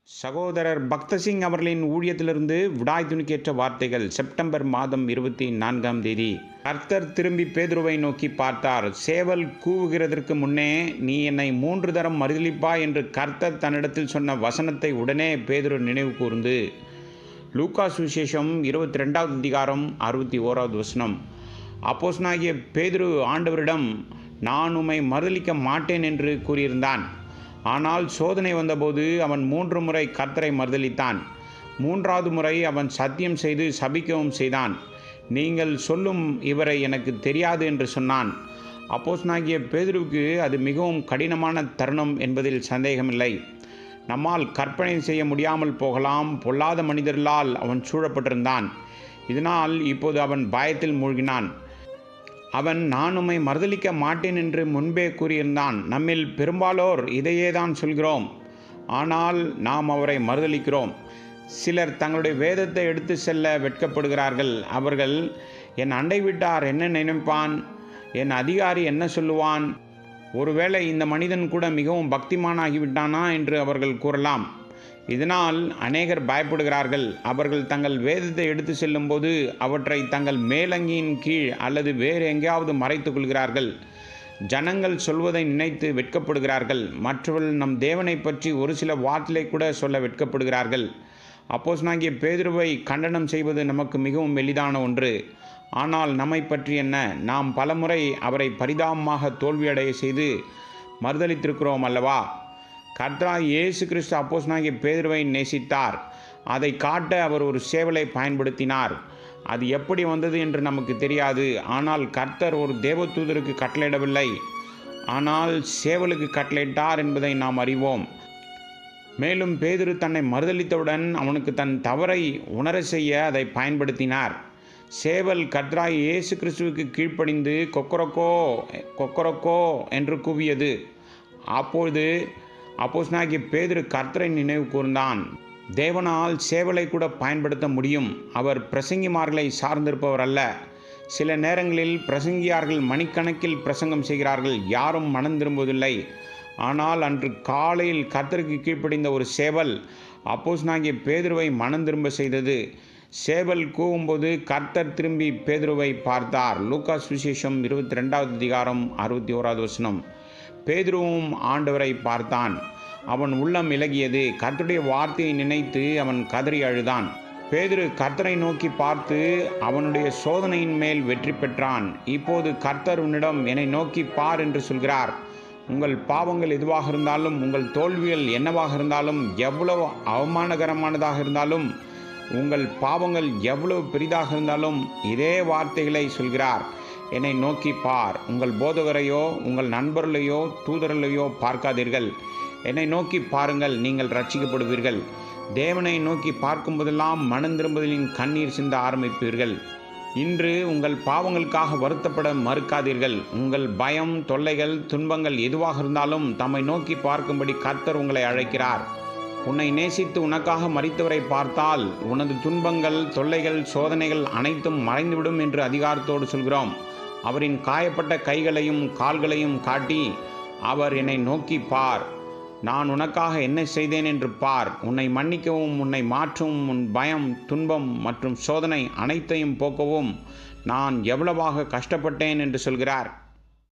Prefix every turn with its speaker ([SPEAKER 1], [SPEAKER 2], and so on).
[SPEAKER 1] சகோதரர் பக்தசிங் அவர்களின் ஊழியத்திலிருந்து விடாய் துணிக்கேற்ற வார்த்தைகள். செப்டம்பர் மாதம் 24ஆம் தேதி. கர்த்தர் திரும்பி பேதுருவை நோக்கி பார்த்தார். சேவல் கூவுகிறதற்கு முன்னே நீ என்னை 3 தரம் மறுதலிப்பாய் என்று கர்த்தர் தன்னிடத்தில் சொன்ன வசனத்தை உடனே பேதுரு நினைவு கூர்ந்து. லூக்கா சுவிசேஷம் 22வது அதிகாரம் 61வது வசனம். அப்போஸ்தலனாகிய பேதுரு ஆண்டவரிடம் நான் உம்மை மறுதலிக்க மாட்டேன் என்று கூறியிருந்தான். ஆனால் சோதனை வந்தபோது அவன் 3 முறை கர்த்தரை மறுதலித்தான். 3வது முறை அவன் சத்தியம் செய்து சபிக்கவும் செய்தான். நீங்கள் சொல்லும் இவரை எனக்கு தெரியாது என்று சொன்னான். அப்போஸ்தலனாகிய பேதுருவுக்கு அது மிகவும் கடினமான தருணம் என்பதில் சந்தேகமில்லை. நம்மால் கற்பனை செய்ய முடியாமல் போகலாம். பொல்லாத மனிதர்களால் அவன் சூழப்பட்டிருந்தான். இதனால் இப்போது அவன் பயத்தில் மூழ்கினான். அவன் நான் உம்மை மறுதலிக்க மாட்டேன் என்று முன்பே கூறியிருந்தான். நம்மில் பெரும்பாலோர் இதையே தான் சொல்கிறோம். ஆனால் நாம் அவரை மறுதலிக்கிறோம். சிலர் தங்களுடைய வேதத்தை எடுத்து செல்ல வெட்கப்படுகிறார்கள். அவர்கள் என் அண்டை வீட்டார் என்ன நினைப்பான், என் அதிகாரி என்ன சொல்லுவான், ஒருவேளை இந்த மனிதன் கூட மிகவும் பக்திமானாகிவிட்டானா என்று அவர்கள் கூறலாம். இதனால் அநேகர் பயப்படுகிறார்கள். அவர்கள் தங்கள் வேதத்தை எடுத்து செல்லும்போது அவற்றை தங்கள் மேலங்கியின் கீழ் அல்லது வேறு எங்கேயாவது மறைத்து கொள்கிறார்கள். ஜனங்கள் சொல்வதை நினைத்து வெட்கப்படுகிறார்கள். மற்றவர்கள் நம் தேவனை பற்றி ஒரு சில வார்த்தைகளை கூட சொல்ல வெட்கப்படுகிறார்கள். அப்போஸ்தலனாகிய பேதுருவை கண்டனம் செய்வது நமக்கு மிகவும் எளிதான ஒன்று. ஆனால் நம்மை பற்றி என்ன? நாம் பலமுறை அவரை பரிதாபமாக தோல்வியடைய செய்து மறுதலித்திருக்கிறோம் அல்லவா? கர்த்தராகிய இயேசு கிறிஸ்து அப்போஸ்தலனாகிய பேதுருவை நேசித்தார். அதை காட்ட அவர் ஒரு சேவலை பயன்படுத்தினார். அது எப்படி வந்தது என்று நமக்கு தெரியாது. ஆனால் கர்த்தர் ஒரு தேவதூதருக்கு கட்டளையிடவில்லை, ஆனால் சேவலுக்கு கட்டளையிட்டார் என்பதை நாம் அறிவோம். மேலும் பேதுரு தன்னை மறுதலித்தவுடன் அவனுக்கு தன் தவறை உணர செய்ய அதை பயன்படுத்தினார். சேவல் கர்த்தராகிய இயேசு கிறிஸ்துவுக்கு கீழ்ப்படிந்து கொக்கரக்கோ கொக்கரக்கோ என்று கூவியது. அப்பொழுது அப்போஸ்தலனாகிய பேதுரு கர்த்தரை நினைவு கூர்ந்தான். தேவனால் சேவலை கூட பயன்படுத்த முடியும். அவர் பிரசங்கிமார்களை சார்ந்திருப்பவர் அல்ல. சில நேரங்களில் பிரசங்கியார்கள் மணிக்கணக்கில் பிரசங்கம் செய்கிறார்கள், யாரும் மனம் திரும்புவதில்லை. ஆனால் அன்று காலையில் கர்த்தருக்கு கீழ்ப்படிந்த ஒரு சேவல் அப்போஸ்தலனாகிய பேதுருவை மனம் திரும்ப செய்தது. சேவல் கூவும்போது கர்த்தர் திரும்பி பேதுருவை பார்த்தார். லூக்கா சுவிசேஷம் 22வது அதிகாரம் 61வது வசனம். பேதுருவும் ஆண்டவரை பார்த்தான். அவன் உள்ளம் இலகியது. கர்த்தருடைய வார்த்தையை நினைத்து அவன் கதறி அழுதான். பேதுரு கர்த்தரை நோக்கி பார்த்து அவனுடைய சோதனையின் மேல் வெற்றி பெற்றான். இப்போது கர்த்தர் உன்னிடம் என்னை நோக்கி பார் என்று சொல்கிறார். உங்கள் பாவங்கள் எதுவாக இருந்தாலும், உங்கள் தோல்விகள் என்னவாக இருந்தாலும், எவ்வளவு அவமானகரமானதாக இருந்தாலும், உங்கள் பாவங்கள் எவ்வளவு பெரிதாக இருந்தாலும் இதே வார்த்தைகளை சொல்கிறார். என்னை நோக்கி பார். உங்கள் போதகரையோ உங்கள் நண்பர்களையோ தூதர்களையோ பார்க்காதீர்கள். என்னை நோக்கி பாருங்கள், நீங்கள் ரட்சிக்கப்படுவீர்கள். தேவனை நோக்கி பார்க்கும்போதெல்லாம் மனம் திரும்புதலின் கண்ணீர் சிந்த ஆரம்பிப்பீர்கள். இன்று உங்கள் பாவங்களுக்காக வருத்தப்பட மறுக்காதீர்கள். உங்கள் பயம், தொல்லைகள், துன்பங்கள் எதுவாக இருந்தாலும் தம்மை நோக்கி பார்க்கும்படி கர்த்தர் உங்களை அழைக்கிறார். உன்னை நேசித்து உனக்காக மரித்தவரை பார்த்தால் உனது துன்பங்கள், தொல்லைகள், சோதனைகள் அனைத்தும் மறைந்துவிடும் என்று அதிகாரத்தோடு சொல்கிறோம். அவரின் காயப்பட்ட கைகளையும் கால்களையும் காட்டி அவர் என்னை நோக்கி பார், நான் உனக்காக என்ன செய்தேன் என்று பார், உன்னை மன்னிக்கவும் உன்னை மாற்றவும் உன் பயம், துன்பம் மற்றும் சோதனை அனைத்தையும் போக்கவும் நான் எவ்வளவாக கஷ்டப்பட்டேன் என்று சொல்கிறார்.